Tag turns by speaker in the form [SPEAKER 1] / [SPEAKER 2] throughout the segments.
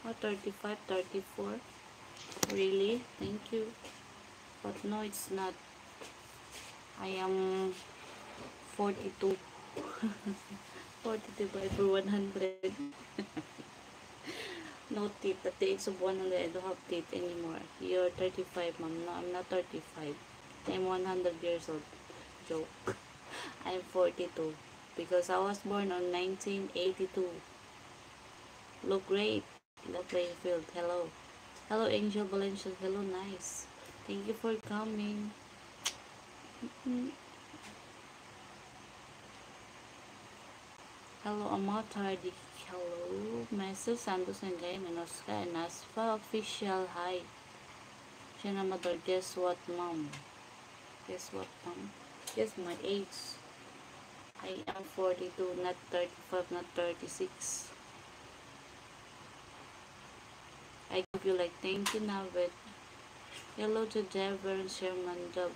[SPEAKER 1] Oh, 35, 34. Really? Thank you. But no, it's not. I am 42. 40 divided by 100. No teeth. At the age of 100, I don't have teeth anymore. You're 35, mom. No, I'm not 35. I'm 100 years old. Joke. I'm 42. Because I was born on 1982. Look great. Look Playfield. Hello. Hello, Angel Valencia. Hello, nice. Thank you for coming. Mm. Hello, Amatardi. Hello, Messi Santos and Gay Menosca and Asfa official. Hi. Jenna Mother, guess what, mom? Guess what, mom? Guess my age. I am 42, not 35, not 36. I give you like thank you now, but hello to Devon Sherman Dub.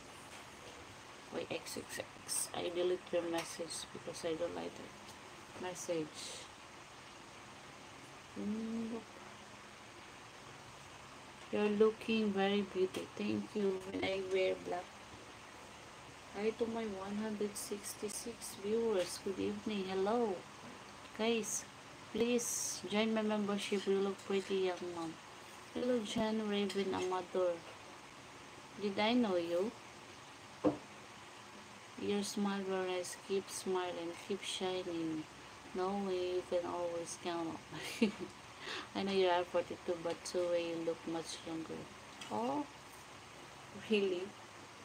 [SPEAKER 1] Wait, XXX. I delete your message because I don't like that message. Mm, you're looking very beautiful. Thank you. When I wear black. Hi to my 166 viewers. Good evening. Hello. Guys, please join my membership. You look pretty young, mom. Hello, John Raven Amador. Did I know you? Your smile very nice. Keep smiling. Keep shining. Knowing you can always count on. I know you are 42, but two-way you look much younger. Oh, really?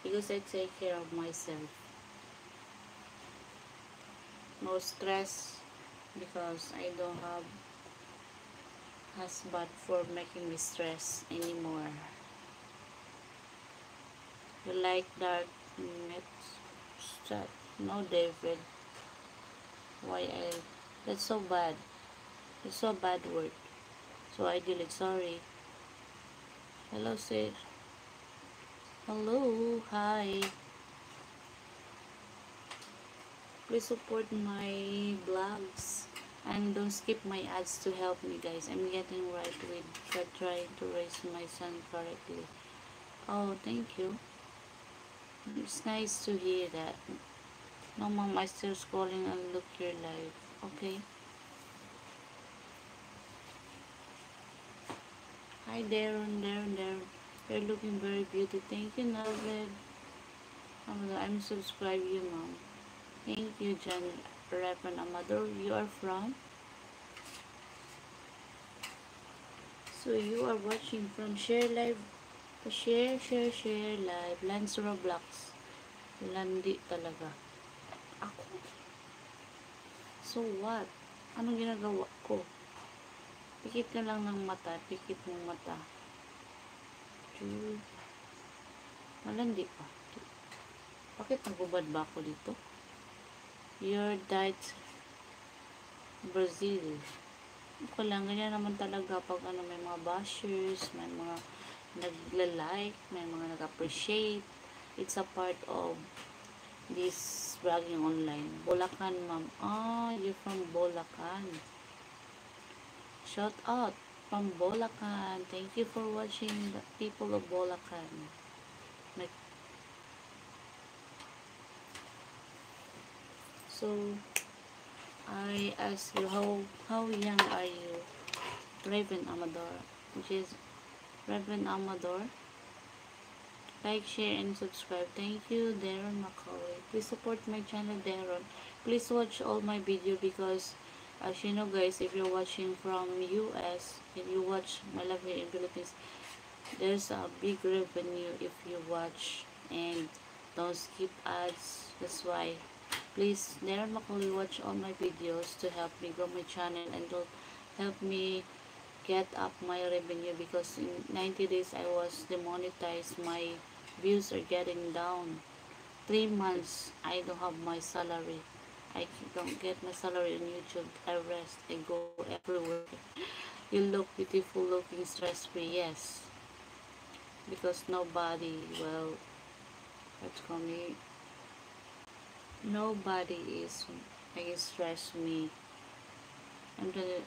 [SPEAKER 1] Because I take care of myself. No stress because I don't have husband for making me stress anymore. You like dark net stuff? No, David. Why I? That's so bad. It's so bad word. So I delete. Sorry. Hello, sis. Hello. Hi. Please support my blogs. And don't skip my ads to help me, guys. I'm getting right with trying to raise my son correctly. Oh, thank you. It's nice to hear that. No, mom, I still scrolling and look your live. Okay. Hi, Darren. You're looking very beautiful. Thank you, Nelved. I'm subscribed you, mom. Thank you, John Reverend Amador. You are from? So you are watching from Share Live. Share Live. Lance Roblox. Landi talaga. Ako? So what? Anong ginagawa ko? Pikit ka lang ng mata. Pikit mong mata. Malandi pa. Bakit nagubad ba ako dito? Your diet Brazil. Ako lang, ganyan naman talaga pag ano, may mga bashers, may mga nagla-like, may mga nag-appreciate. It's a part of this vlogging online. Bulacan, ma'am. Ah, you're from Bulacan. Shout out from Bulacan. Thank you for watching the people of Bulacan. So, I ask you, how young are you? Raven Amador. Which is Raven Amador. Like, share, and subscribe. Thank you, Darren McCoy. Please support my channel, Darren. Please watch all my video because, as you know, guys, if you're watching from US and you watch my live here in Philippines, there's a big revenue if you watch and don't skip ads. That's why, please, Darren McCoy, watch all my videos to help me grow my channel and to help me get up my revenue because in 90 days I was demonetized. My views are getting down. 3 months I don't have my salary. I don't get my salary on YouTube. I rest. I go everywhere. You look beautiful, looking stress free. Yes, because nobody, well, let's call me. Nobody is making stress me. I'm gonna